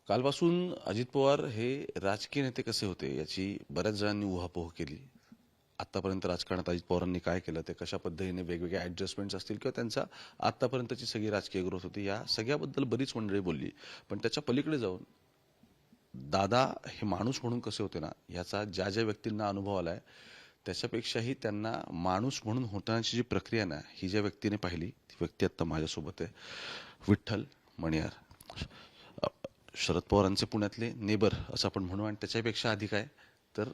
कालपासून अजित पवार हे राजकीय नेते कसे होते याची बऱ्याच जणांनी उहापोह केली. आतापर्यंत राजकारणात अजित पवारांनी काय केलं, ते कशा पद्धतीने वेगवेगळे ऍडजस्टमेंट्स असतील किंवा त्यांचा आतापर्यंतची सगळी राजकीय ग्रोथ होती, या सगळ्याबद्दल बरीच मंडळी बोलली. पण त्याच्या पलीकडे जाऊन दादा हे माणूस म्हणून कसे होते ना, याचा ज्या ज्या व्यक्तींना अनुभव आलाय त्याच्यापेक्षाही त्यांना माणूस म्हणून होण्याची जी प्रक्रिया ना, ही ज्या व्यक्तीने पाहिली ती व्यक्ती आता माझ्यासोबत आहे. विठ्ठल मणियार. शरद पवारांचे पुण्यातले नेबर असं आपण म्हणू, आणि त्याच्यापेक्षा अधिक आहे तर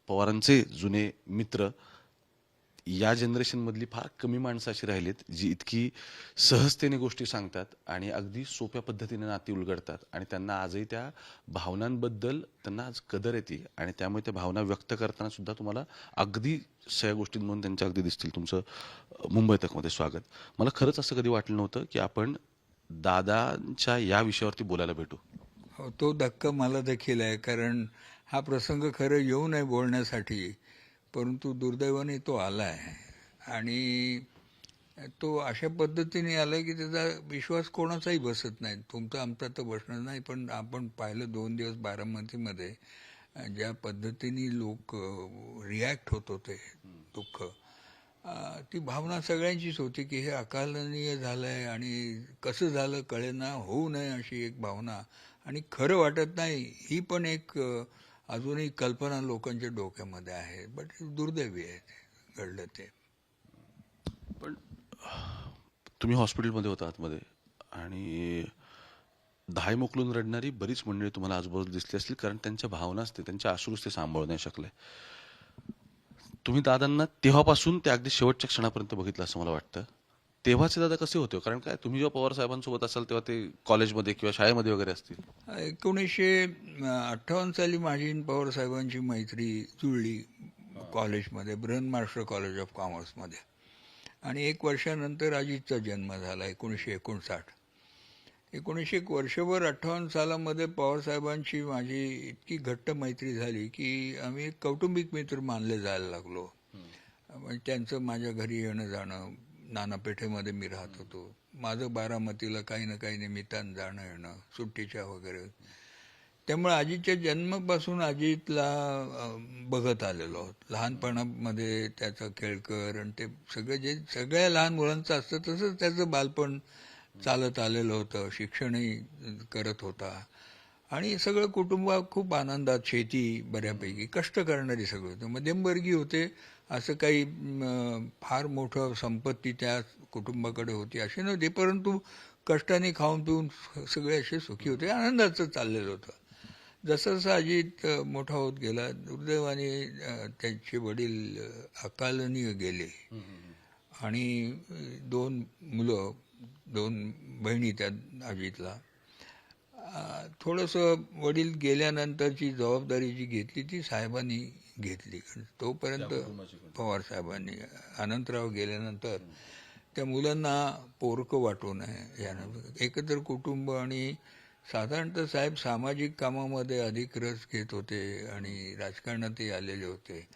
पवारांचे जुने मित्र. या जनरेशन मधली फार कमी माणसं अशी राहिलीत जी इतकी सहजतेने गोष्टी सांगतात आणि अगदी सोप्या पद्धतीने नाती उलगडतात, आणि त्यांना आजही त्या भावनांबद्दल त्यांना आज कदर येते, आणि त्यामुळे त्या भावना व्यक्त करताना सुद्धा तुम्हाला अगदी सगळ्या गोष्टींमधून त्यांच्या अगदी दिसतील. तुमचं मुंबई तकमध्ये स्वागत. मला खरंच असं कधी वाटलं नव्हतं की आपण दादांच्या या विषयावरती बोलायला भेटू. हो, तो धक्का मला देखील आहे. कारण हा प्रसंग खरं येऊ नये बोलण्यासाठी, परंतु दुर्दैवाने तो आला आहे. आणि तो अशा पद्धतीने आला की त्याचा विश्वास कोणाचाही बसत नाही. तुमचा आमचा तर बसणार नाही, पण आपण पाहिलं 2 दिवस बारामतीमध्ये ज्या पद्धतीने लोक रिॲक्ट होत होते. दुःख, ती भावना सगळ्यांचीच होती की हे अकालनीय झालं आहे आणि कसं झालं कळेना, होऊ नये अशी एक भावना. आणि खरं वाटत नाही ही पण एक अजूनही कल्पना लोकांच्या डोक्यामध्ये आहे. बट दुर्दैवी आहे ते घडलं ते. पण तुम्ही हॉस्पिटलमध्ये होता आतमध्ये, आणि धाय मोकलून रडणारी बरीच मंडळी तुम्हाला आजूबाजूला दिसली असतील, कारण त्यांच्या भावना असते, त्यांच्या अश्रूच ते सांभाळू नाही शकले. तुम्ही दादांना तेव्हापासून ते अगदी शेवटच्या क्षणापर्यंत बघितलं असं मला वाटतं. तेव्हाचे दादा कसे होते हो? कारण काय, तुम्ही जेव्हा पवार साहेबांसोबत असाल तेव्हा ते कॉलेजमध्ये किंवा शाळेमध्ये वगैरे असतील. 1958 साली माझी आणि पवार साहेबांची मैत्री जुळली कॉलेजमध्ये, ब्रन मास्टर कॉलेज ऑफ कॉमर्समध्ये. आणि 1 वर्षानंतर अजितचा जन्म झाला 1959. वर्षभर 58 सालामध्ये पवारसाहेबांची माझी इतकी घट्ट मैत्री झाली की आम्ही एक कौटुंबिक मित्र मानले जायला लागलो. म्हणजे त्यांचं माझ्या घरी येणं जाणं, नानापेठेमध्ये मी राहत होतो, माझं बारामतीला काही ना काही निमित्तानं जाणं येणं सुट्टीच्या वगैरे. त्यामुळे अजितच्या जन्मापासून अजितला बघत आलेलो आहोत. लहानपणामध्ये त्याचा खेळकर आणि ते सगळं जे सगळ्या लहान मुलांचं असतं तसंच त्याचं बालपण चालत आलेलं होतं. शिक्षणही करत होता आणि सगळं कुटुंब खूप आनंदात, शेती बऱ्यापैकी, कष्ट करणारी सगळं होतं, मध्यमवर्गीय होते. असं काही फार मोठं संपत्ती त्या कुटुंबाकडे होती अशी नव्हती, परंतु कष्टाने खाऊन पिऊन सगळे असे सुखी होते, आनंदाचं चाललेलं होतं. जसं जसं अजित मोठा होत गेला, दुर्दैवाने त्यांचे वडील अकालनीय गेले. आणि 2 मुलं, 2 बहिणी त्या अजितला. थोडंसं वडील गेल्यानंतरची जबाबदारी जी घेतली ती साहेबांनी घेतली. तोपर्यंत पवार साहेबांनी, अनंतराव गेल्यानंतर त्या मुलांना पोरकं वाटू नये यानं एकत्र कुटुंब. आणि साधारणतः साहेब सामाजिक कामामध्ये अधिक रस घेत होते आणि राजकारणातही आलेले होते.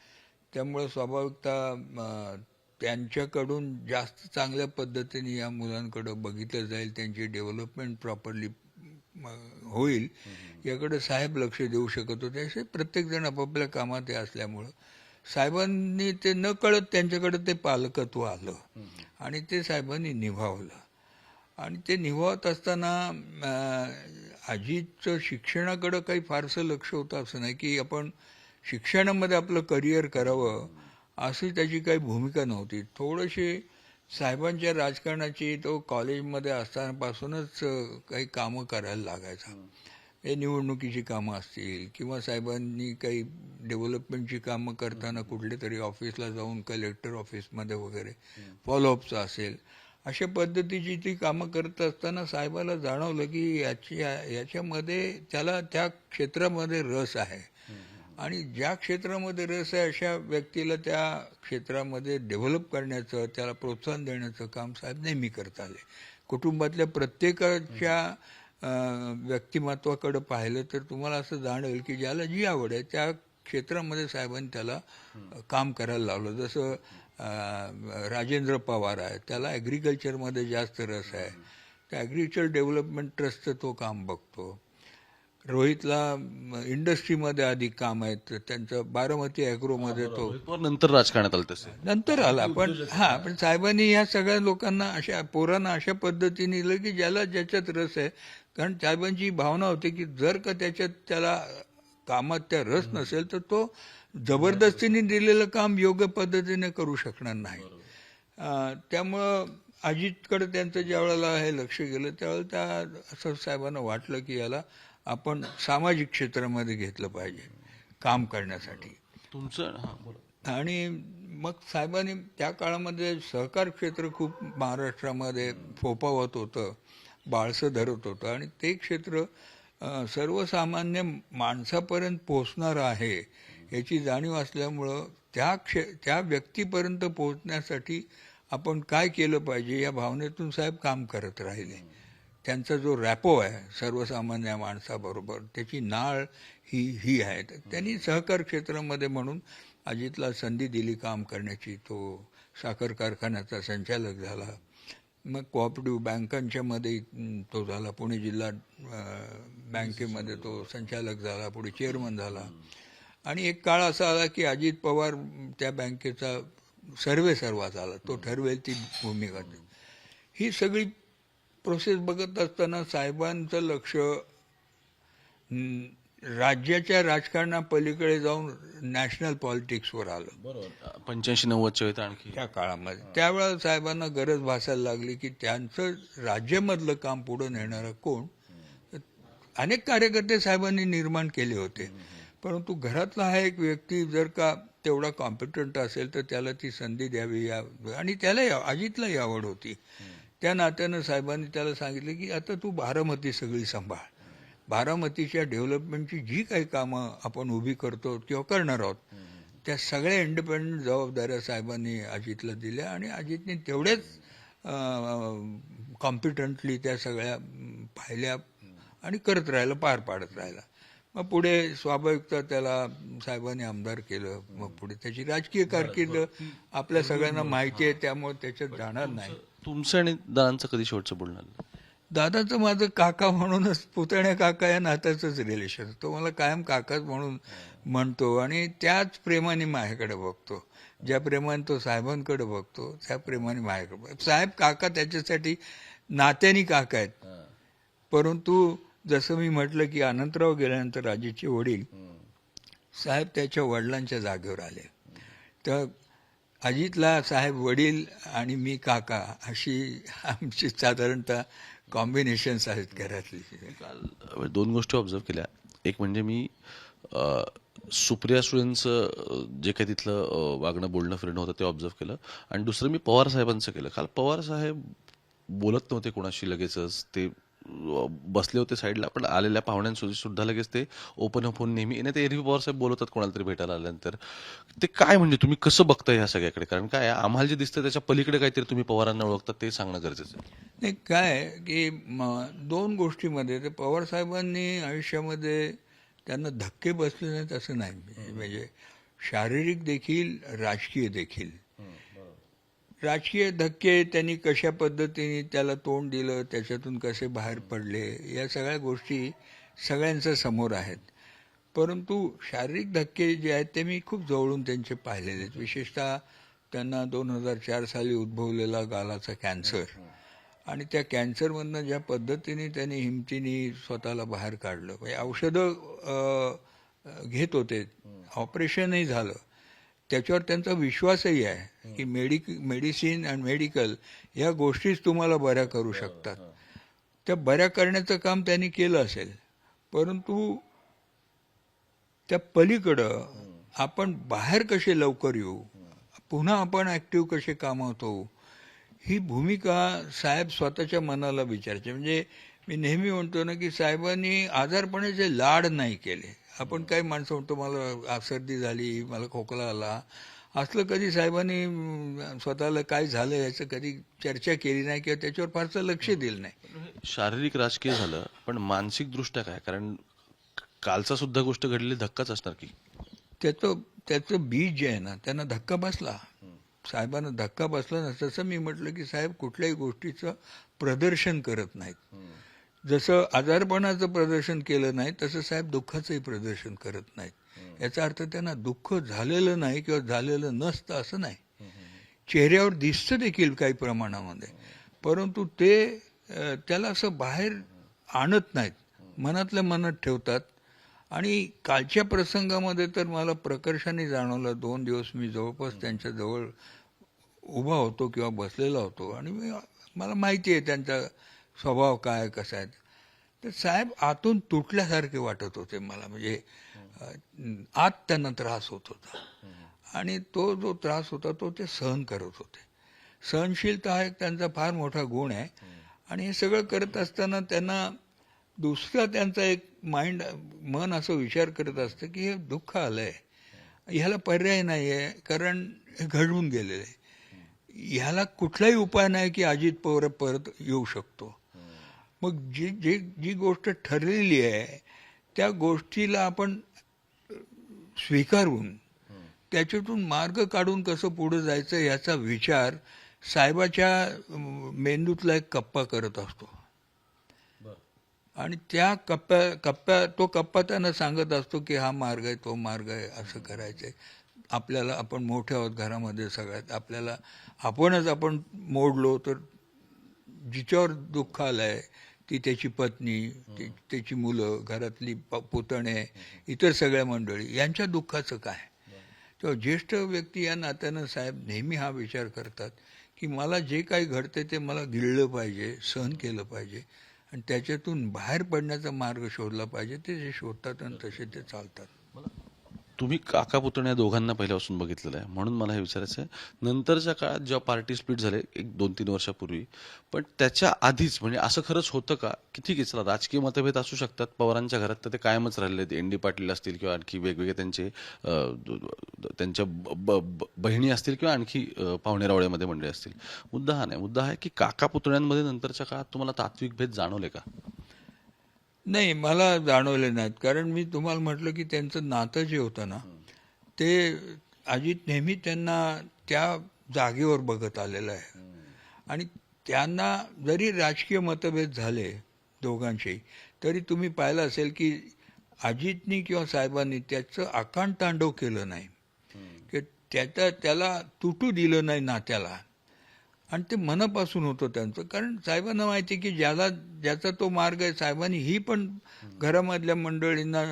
त्यामुळं स्वाभाविकता त्यांच्याकडून जास्त चांगल्या पद्धतीने या मुलांकडं बघितलं जाईल, त्यांची डेव्हलपमेंट प्रॉपरली होईल याकडे साहेब लक्ष देऊ शकत होते. असे प्रत्येकजण आपापल्या कामात असल्यामुळं साहेबांनी ते न कळत त्यांच्याकडे ते पालकत्व आलं आणि ते साहेबांनी निभावलं. आणि ते निभावत असताना अजितचं शिक्षणाकडं काही फारसं लक्ष होतं असं नाही की आपण शिक्षणामध्ये आपलं करिअर करावं, अशी त्याची काही भूमिका नव्हती. थोडीशी साहेबांच्या राजकारणाची तो कॉलेजमध्ये असतानापासूनच काही कामं करायला लागायचा. हे निवडणुकीची कामं असतील किंवा साहेबांनी काही डेव्हलपमेंटची कामं करताना कुठल्या तरी ऑफिसला जाऊन कलेक्टर ऑफिसमध्ये वगैरे फॉलोअपचं असेल, अशा पद्धतीची ती कामं करत असताना साहेबाला जाणवलं की याच्यामध्ये त्याला त्या क्षेत्रामध्ये रस आहे. आणि ज्या क्षेत्रामध्ये रस आहे अशा व्यक्तीला त्या क्षेत्रामध्ये डेव्हलप करण्याचं, त्याला प्रोत्साहन देण्याचं काम साहेब नेहमी करत आले. कुटुंबातल्या प्रत्येकाच्या व्यक्तिमत्वाकडे पाहिलं तर तुम्हाला असं जाणवेल की ज्याला जी आवड आहे त्या क्षेत्रामध्ये साहेबांनी त्याला काम करायला लावलं. जसं राजेंद्र पवार आहे, त्याला ॲग्रिकल्चरमध्ये जास्त रस आहे, त्या ॲग्रिकल्चर डेव्हलपमेंट ट्रस्टचं तो काम बघतो. रोहितला इंडस्ट्रीमध्ये आधी काम आहे, तर त्यांचं बारामती ॲग्रोमध्ये तो रोहित पवार नंतर राजकारणात आले तसे. नंतर आला. पण साहेबांनी ह्या सगळ्या लोकांना अशा पोरांना अशा पद्धतीने दिलं की ज्याला ज्याच्यात रस आहे. कारण साहेबांची भावना होती की जर का त्याला कामात त्या रस नसेल तर तो जबरदस्तीने दिलेलं काम योग्य पद्धतीने करू शकणार नाही. त्यामुळं अजितकडे त्यांचं ज्या वेळेला हे लक्ष गेलं त्यावेळेला असं साहेबांना वाटलं की याला आपण सामाजिक क्षेत्रामध्ये घेतलं पाहिजे काम करण्यासाठी. तुमचं हां, बोला. आणि मग साहेबांनी त्या काळामध्ये सहकार क्षेत्र खूप महाराष्ट्रामध्ये फोफावत होतं, बाळसं धरत होतं आणि ते क्षेत्र सर्वसामान्य माणसापर्यंत पोचणारं आहे याची जाणीव असल्यामुळं त्या व्यक्तीपर्यंत पोहोचण्यासाठी आपण काय केलं पाहिजे या भावनेतून साहेब काम करत राहिले. त्यांचा जो रॅपो आहे सर्वसामान्य माणसाबरोबर त्याची नाळ ही आहे. तर त्यांनी सहकार क्षेत्रामध्ये म्हणून अजितला संधी दिली काम करण्याची. तो साखर कारखान्याचा संचालक झाला. मग कोऑपरेटिव्ह बँकांच्या मध्ये तो झाला. पुणे जिल्हा बँकेमध्ये तो संचालक झाला, पुढे चेअरमन झाला. आणि एक काळ असा आला की अजित पवार त्या बँकेचा सर्वा झाला. तो ठरवेल ती भूमिका. ही सगळी प्रोसेस बघत असताना साहेबांचं लक्ष राज्याच्या राजकारणापलीकडे जाऊन नॅशनल पॉलिटिक्सवर आलं. बरोबर. 85-90च्या वेळेत आणखी त्या काळामध्ये त्यावेळेला साहेबांना गरज भासायला लागली की त्यांचं राज्यामधलं काम पुढे नेणारं कोण. अनेक कार्यकर्ते साहेबांनी निर्माण केले होते, परंतु घरातला हा एक व्यक्ती जर का तेवढा कॉम्पिटंट असेल तर त्याला ती संधी द्यावी. आणि त्याला अजितलाही आवड होती. त्या नात्यानं साहेबांनी त्याला सांगितलं की आता तू बारामती सगळी सांभाळ. बारामतीच्या डेव्हलपमेंटची जी काही कामं आपण उभी करतो किंवा करणार आहोत त्या सगळ्या इंडिपेंडंट जबाबदाऱ्या साहेबांनी अजितला दिल्या आणि अजितने तेवढ्याच कॉम्पिटंटली त्या सगळ्या पाहिल्या आणि करत राहिला, पार पाडत राहिला. मग पुढे स्वाभाविकता त्याला साहेबांनी आमदार केलं. मग पुढे त्याची राजकीय कारकीर्द आपल्या सगळ्यांना माहिती आहे, त्यामुळे त्याच्यात जाणार नाही. तुमचं आणि दादांचं कधी शेवटचं बोलणं आलं? दादाचं माझं काका म्हणूनच, पुतण्या काका या नात्याचंच रिलेशन. तो मला कायम काकाच म्हणून म्हणतो आणि त्याच प्रेमाने माझ्याकडे बघतो. ज्या प्रेमाने तो साहेबांकडे बघतो त्या प्रेमाने माझ्याकडे बघतो. साहेब काका त्याच्यासाठी नात्याने काका आहेत. परंतु जसं मी म्हटलं की अनंतराव गेल्यानंतर राजेचे वडील साहेब त्याच्या वडिलांच्या जागेवर आले. तर अजितला साहेब वडील आणि मी काका अशी आमची साधारणतः कॉम्बिनेशन्स आहेत घरातली. काल 2 गोष्टी ऑब्झर्व केल्या. एक म्हणजे मी सुप्रिया सुळेंचं जे काही तिथलं वागणं बोलणं फिरणं होतं ते ऑब्झर्व केलं. आणि दुसरं मी पवार साहेबांचं केलं. काल पवार साहेब बोलत नव्हते कोणाशी लगेचच. ते बसले होते साईडला, पण आलेल्या पाहुण्यांसुद्धा लगेच ते ओपन होऊन नेहमी नाही ते एरवी पवार साहेब बोलत होतात कोणाला तरी भेटायला आल्यानंतर. ते काय म्हणजे तुम्ही कसं बघताय ह्या सगळ्याकडे? कारण काय आम्हाला जे दिसतं त्याच्या पलीकडे काहीतरी तुम्ही पवारांना ओळखतात ते सांगणं गरजेचं आहे. नाही काय की 2 गोष्टीमध्ये ते पवार साहेबांनी आयुष्यामध्ये त्यांना धक्के बसले नाहीत असं नाही. म्हणजे शारीरिक देखील राजकीय देखील. राजकीय धक्के त्यांनी कशा पद्धतीने त्याला तोंड दिलं, त्याच्यातून कसे बाहेर पडले, या सगळ्या गोष्टी सगळ्यांच्या समोर आहेत. परंतु शारीरिक धक्के जे आहेत ते मी खूप जवळून त्यांचे पाहिलेले आहेत. विशेषतः त्यांना 2004 साली उद्भवलेला गालाचा कॅन्सर आणि त्या कॅन्सरमधनं ज्या पद्धतीने त्यांनी हिमतीने स्वतःला बाहेर काढलं. म्हणजे औषधं घेत होते, ऑपरेशनही झालं, त्याच्यावर त्यांचा विश्वासही आहे की मेडिसिन आणि मेडिकल या गोष्टीच तुम्हाला बऱ्या करू शकतात. त्या बऱ्या करण्याचं काम त्यांनी केलं असेल, परंतु त्या पलीकडं आपण बाहेर कसे लवकर येऊ, पुन्हा आपण ॲक्टिव्ह कसे कामात होऊ, ही भूमिका साहेब स्वतःच्या मनाला विचारायचे. म्हणजे मी नेहमी म्हणतो ना की साहेबांनी आजारपणाचे लाड नाही केले. आपण काही माणसं म्हणतो मला सर्दी झाली, मला खोकला आला, असलं कधी साहेबांनी स्वतःला काय झालं याचं कधी चर्चा केली नाही किंवा त्याच्यावर फारसं लक्ष दिलं नाही. शारीरिक राजकीय झालं, पण मानसिक दृष्ट्या काय? कारण कालचा सुद्धा गोष्ट घडलेली धक्काच असणार की. त्याचं बीज जे आहे ना त्यांना धक्का बसला. साहेबांना धक्का बसला ना. तसं मी म्हटलं की साहेब कुठल्याही गोष्टीचं प्रदर्शन करत नाहीत. जसं आजारपणाचं प्रदर्शन केलं नाही तसं साहेब दुःखाचंही प्रदर्शन करत नाहीत. याचा अर्थ त्यांना दुःख झालेलं नाही किंवा झालेलं नसतं असं नाही. चेहऱ्यावर दिसतं देखील काही प्रमाणामध्ये, परंतु ते त्याला असं बाहेर आणत नाहीत, मनातल्या मनात ठेवतात. आणि कालच्या प्रसंगामध्ये तर मला प्रकर्षाने जाणवलं. 2 दिवस मी जवळपास त्यांच्या जवळ उभा होतो किंवा बसलेला होतो आणि मला माहिती आहे त्यांचा स्वभाव काय कसा आहे. तर साहेब आतून तुटल्यासारखे वाटत होते मला. म्हणजे आत त्यांना त्रास होत होता आणि तो जो त्रास होता तो ते सहन करत होते. सहनशीलता हा एक त्यांचा फार मोठा गुण आहे. आणि हे सगळं करत असताना त्यांना दुसरा त्यांचा एक मन असं विचार करत असतं की हे दुःख आलंय, ह्याला पर्याय नाही आहे, कारण हे घडून गेलेलं आहे. ह्याला कुठलाही उपाय नाही की अजित पवार परत येऊ शकतो. मग जी गोष्ट ठरलेली आहे त्या गोष्टीला आपण स्वीकारून त्याच्यातून मार्ग काढून कसं पुढे जायचं याचा विचार साहेबाच्या मेंदूतला एक कप्पा करत असतो. आणि त्या तो कप्पा त्यांना सांगत असतो की हा मार्ग आहे, तो मार्ग आहे, असं करायचंय आपल्याला. आपण मोठे आहोत घरामध्ये सगळ्यात, आपल्याला आपण मोडलो तर जिच्यावर दुःख आलंय ती त्याची पत्नी, त्याची मुलं, घरातली पुतणे, इतर सगळ्या मंडळी, यांच्या दुःखाचं काय. तेव्हा ज्येष्ठ व्यक्ती या नात्यानं साहेब नेहमी हा विचार करतात की मला जे काही घडते ते मला गिळलं पाहिजे, सहन केलं पाहिजे आणि त्याच्यातून बाहेर पडण्याचा मार्ग शोधला पाहिजे. ते जे शोधतात आणि तसे ते चालतात. तुम्ही काका पुतण्या दोघांना पहिल्यापासून बघितलेलं आहे, म्हणून मला हे विचारायचं आहे. नंतरच्या काळात जेव्हा पार्टी स्प्लिट झाले एक 2-3 वर्षापूर्वी, पण त्याच्या आधीच म्हणजे असं खरंच होतं का की ठीक आहे चला राजकीय मतभेद असू शकतात पवारांच्या घरात, तर ते कायमच राहिलेले आहेत. एन डी पाटील असतील किंवा आणखी वेगवेगळे त्यांचे त्यांच्या बहिणी असतील किंवा आणखी पाहुणेरावळ्यामध्ये मंडळी असतील. मुद्दा हा नाही, मुद्दा आहे की काका पुतण्यांमध्ये नंतरच्या काळात तुम्हाला तात्विक भेद जाणवले का? नाही, मला जाणवले नाहीत. कारण मी तुम्हाला म्हटलं की त्यांचं नातं जे होतं ना ते अजित नेहमी त्यांना त्या जागेवर बघत आलेलं आहे. आणि त्यांना जरी राजकीय मतभेद झाले दोघांचे, तरी तुम्ही पाहिलं असेल की अजितनी किंवा साहेबांनी त्याचं आकांडतांडव केलं नाही, की त्याला तुटू दिलं नाही नात्याला. आणि ते मनापासून होतं त्यांचं. कारण साहेबांना माहिती आहे की ज्याचा तो मार्ग आहे. साहेबांनी ही पण घरामधल्या मंडळींना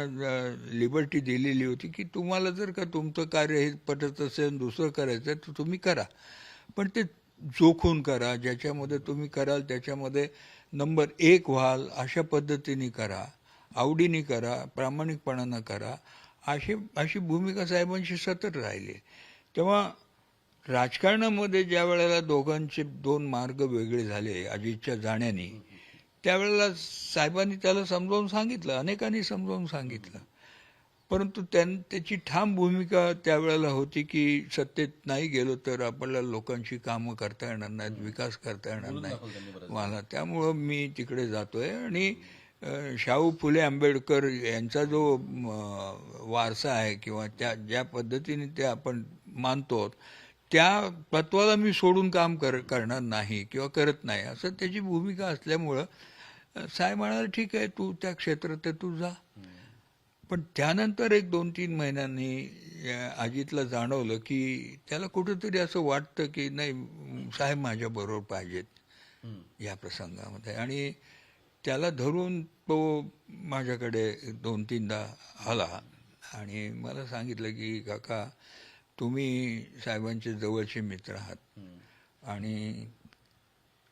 लिबर्टी दिलेली होती की तुम्हाला जर का तुमचं कार्य हे पटत असेल, दुसरं करायचं तर तुम्ही करा, पण ते जोखून करा. ज्याच्यामध्ये तुम्ही कराल त्याच्यामध्ये नंबर 1 व्हाल अशा पद्धतीने करा, आवडीने करा, प्रामाणिकपणानं करा. अशी भूमिका साहेबांची सतत राहिली. तेव्हा राजकारणामध्ये ज्या वेळेला दोघांचे 2 मार्ग वेगळे झाले अजितच्या जाण्याने, त्यावेळेला साहेबांनी त्याला समजावून सांगितलं, अनेकांनी समजावून सांगितलं. परंतु त्याची ठाम भूमिका त्यावेळेला होती की सत्तेत नाही गेलो तर आपल्याला लोकांची कामं करता येणार नाहीत, विकास करता येणार नाही मला, त्यामुळं मी तिकडे जातोय. आणि शाहू फुले आंबेडकर यांचा जो वारसा आहे किंवा ज्या पद्धतीने ते आपण मानतो त्या तत्वाला मी सोडून काम करणार नाही किंवा करत नाही, असं त्याची भूमिका असल्यामुळं साहेब म्हणाले ठीक आहे तू त्या क्षेत्रात तू जा. पण त्यानंतर एक 2-3 महिन्यांनी अजितला जाणवलं की त्याला कुठेतरी असं वाटतं की नाही साहेब माझ्याबरोबर पाहिजेत या प्रसंगामध्ये. आणि त्याला धरून तो माझ्याकडे 2-3दा आला आणि मला सांगितलं की काका तुम्ही साहेबांचे जवळचे मित्र आहात आणि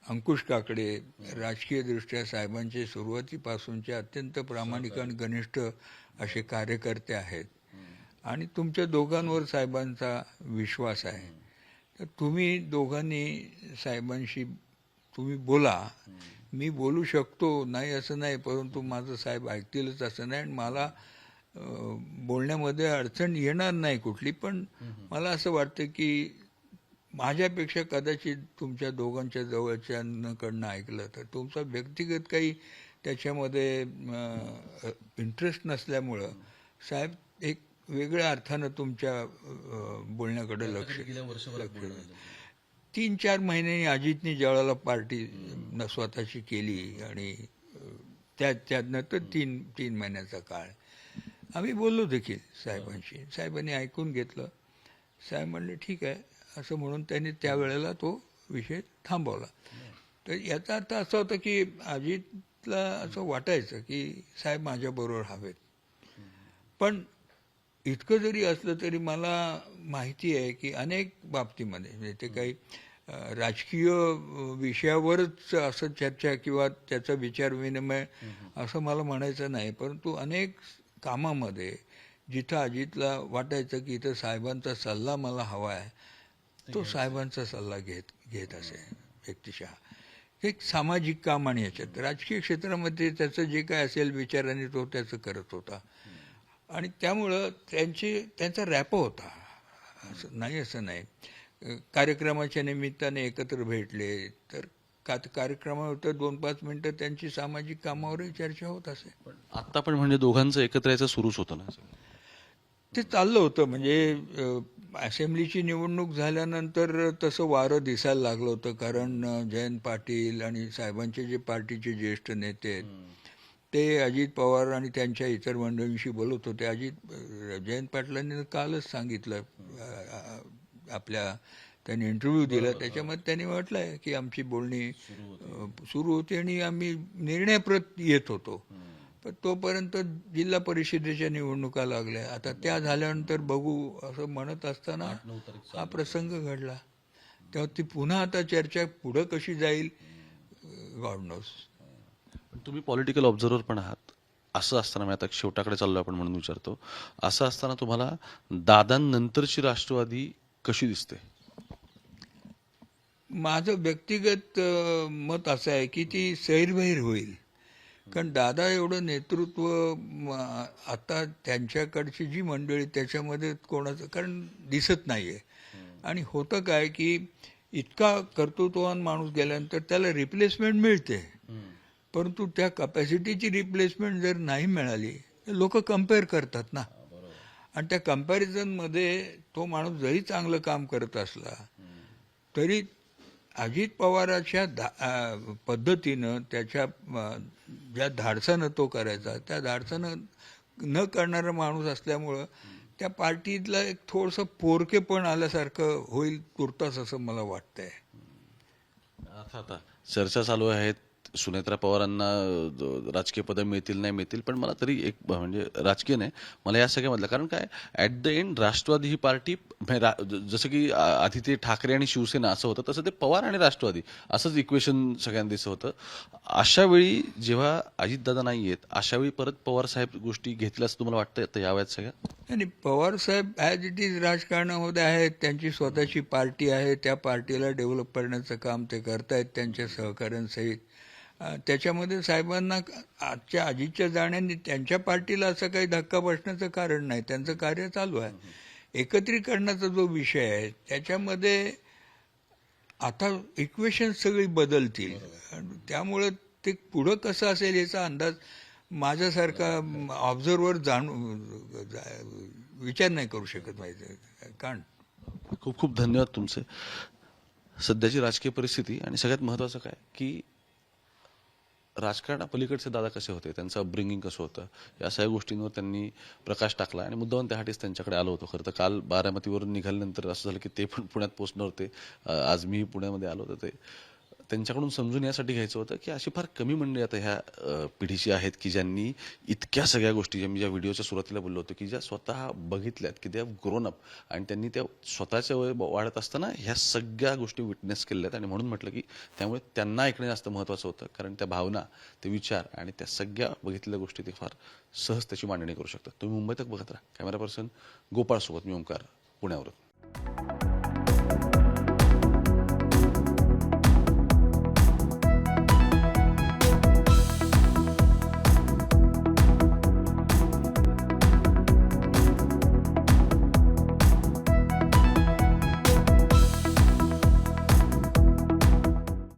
अंकुश काकडे राजकीयदृष्ट्या साहेबांचे सुरुवातीपासूनचे अत्यंत प्रामाणिक आणि घनिष्ठ असे कार्यकर्ते आहेत आणि तुमच्या दोघांवर साहेबांचा विश्वास आहे. तर तुम्ही दोघांनी साहेबांशी तुम्ही बोला. मी बोलू शकतो नाही असं नाही, परंतु माझं साहेब ऐकतीलच असं नाही आणि मला बोलण्यामध्ये अडचण येणार नाही कुठली. पण मला असं वाटतं की माझ्यापेक्षा कदाचित तुमच्या दोघांच्या जवळच्यांकडनं ऐकलं तर तुमचा व्यक्तिगत काही त्याच्यामध्ये इंटरेस्ट नसल्यामुळं साहेब एक वेगळ्या अर्थानं तुमच्या बोलण्याकडे लक्ष 3-4 महिन्यांनी अजितनी ज्यावेळेला पार्टी स्वतःची केली आणि त्यातनं तर 3 महिन्याचा काळ. आम्ही बोललो देखील साहेबांशी. साहेबांनी ऐकून घेतलं. साहेब म्हणले ठीक आहे, असं म्हणून त्यांनी त्यावेळेला तो विषय थांबवला. तर याचा अर्थ असा होता की अजितला असं वाटायचं की साहेब माझ्याबरोबर हवेत. पण इतकं जरी असलं तरी मला माहिती आहे की अनेक बाबतीमध्ये म्हणजे ते काही राजकीय विषयावरच असं चर्चा किंवा त्याचा विचारविनिमय असं मला म्हणायचं नाही, परंतु अनेक कामामध्ये जिथं अजितला वाटायचं की इथं साहेबांचा सल्ला मला हवा आहे, तो साहेबांचा सल्ला घेत असे व्यक्तिशः. एक सामाजिक काम आणि याच्यात राजकीय क्षेत्रामध्ये त्याचं जे काय असेल विचाराने तो त्याचं करत होता. आणि त्यामुळं त्यांचा रॅपो होता, असं नाही. कार्यक्रमाच्या निमित्ताने एकत्र भेटले तर कार्यक्रमावर तर 2-5 मिनिटं त्यांची सामाजिक कामावरही चर्चा होत असे. आता पण म्हणजे दोघांचं एकत्र यायचं सुरूच होतं ना. ते चाललं होतं. म्हणजे असेंब्लीची निवडणूक झाल्यानंतर तसं वारं दिसायला लागलं होतं, कारण जयंत पाटील आणि साहेबांचे जे पार्टीचे ज्येष्ठ नेते आहेत ते अजित पवार आणि त्यांच्या इतर मंडळींशी बोलत होते. जयंत पाटलांनी कालच सांगितलं, त्यांनी इंटरव्ह्यू दिला, त्याच्यामध्ये त्यांनी म्हटलंय की आमची बोलणी सुरू होती आणि आम्ही निर्णयप्रत येत होतो. पण तोपर्यंत जिल्हा परिषदेच्या निवडणुका लागल्या. आता त्या झाल्यानंतर बघू असं म्हणत असताना हा प्रसंग घडला. तेव्हा ती पुन्हा आता चर्चा पुढं कशी जाईल, गॉड नोस. तुम्ही पॉलिटिकल ऑब्झर्व्हर पण आहात. असं असताना मी आता शेवटाकडे चाललो आपण म्हणून विचारतो, असं असताना तुम्हाला दादांनंतरची राष्ट्रवादी कशी दिसते? माझं व्यक्तिगत मत असं आहे की ती सैरभैर होईल. कारण दादा एवढं नेतृत्व आता त्यांच्याकडची जी मंडळी त्याच्यामध्ये कोणाचं कारण दिसत नाहीये. आणि होतं काय की इतका कर्तृत्ववान माणूस गेल्यानंतर त्याला रिप्लेसमेंट मिळते, परंतु त्या कपॅसिटीची रिप्लेसमेंट जर नाही मिळाली तर लोक कम्पेअर करतात ना. आणि त्या कम्पॅरिझनमध्ये तो माणूस जरी चांगलं काम करत असला तरी अजित पवाराच्या पद्धतीनं त्याच्या ज्या धाडसानं तो करायचा त्या धाडसानं न करणारा माणूस असल्यामुळं त्या पार्टीतला एक थोडंसं पोरकेपण आल्यासारखं होईल तुर्तास, असं मला वाटतंय. आता चर्चा चालू आहेत, सुनेत्रा पवारांना राजकीय पदं मिळतील नाही मिळतील, पण मला तरी एक म्हणजे राजकीय नाही, मला या सगळ्यामधलं कारण काय ॲट द एंड राष्ट्रवादी ही पार्टी जसं की आधी ते ठाकरे आणि शिवसेना असं होतं, तसं ते पवार आणि राष्ट्रवादी असंच इक्वेशन सगळ्यांना दिसत होतं. अशा वेळी जेव्हा अजितदादा नाही आहेत, अशा वेळी परत पवार साहेब गोष्टी घेतल्या असं तुम्हाला वाटतं आता या वयात सगळ्या? आणि पवार साहेब ॲज इट इज राजकारणामध्ये आहेत, त्यांची स्वतःची पार्टी आहे, त्या पार्टीला डेव्हलप करण्याचं काम ते करतायत त्यांच्या सहकाऱ्यांसहित. त्याच्यामध्ये साहेबांना आजच्या अजितच्या जाण्याने त्यांच्या पार्टीला असं काही धक्का बसण्याचं कारण नाही. त्यांचं कार्य चालू आहे. एकत्रीकरणाचा जो विषय आहे त्याच्यामध्ये आता इक्वेशन सगळी बदलतील. त्यामुळे ते पुढं कसं असेल याचा अंदाज माझ्यासारखा ऑब्झर्वर विचार नाही करू शकत. माहिती कारण खूप खूप धन्यवाद तुमचे. सध्याची राजकीय परिस्थिती आणि सगळ्यात महत्त्वाचं काय की राजकारणापलीकडचे दादा कसे होते, त्यांचं अपब्रिंगिंग कसं होतं, या सगळ्या गोष्टींवर त्यांनी प्रकाश टाकला आणि मुद्दाम त्यासाठीच त्यांच्याकडे आलो होतो. खरं तर काल बारामतीवरून निघाल्यानंतर असं झालं की ते पण पुण्यात पोहोचणार होते. आज मी पुण्यामध्ये आलो होतो. ते त्यांच्याकडून समजून यासाठी घ्यायचं होतं की अशी फार कमी मंडळी आता ह्या पिढीची आहेत की ज्यांनी इतक्या सगळ्या गोष्टी, ज्या मी ज्या व्हिडिओच्या सुरुवातीला बोललो होतो की ज्या स्वतः बघितल्यात की त्या ग्रोन अप आणि त्यांनी त्या स्वतःच्या वय वाढत असताना ह्या सगळ्या गोष्टी विटनेस केल्या आहेत. आणि म्हणून म्हटलं की त्यामुळे त्यांना ऐकणं जास्त महत्त्वाचं होतं, कारण त्या भावना, ते विचार आणि त्या सगळ्या बघितलेल्या गोष्टी ते फार सहज त्याची मांडणी करू शकतात. तुम्ही मुंबईतच बघत राहा. कॅमेरा पर्सन गोपाळसोबत मी ओंकार, पुण्यावरून.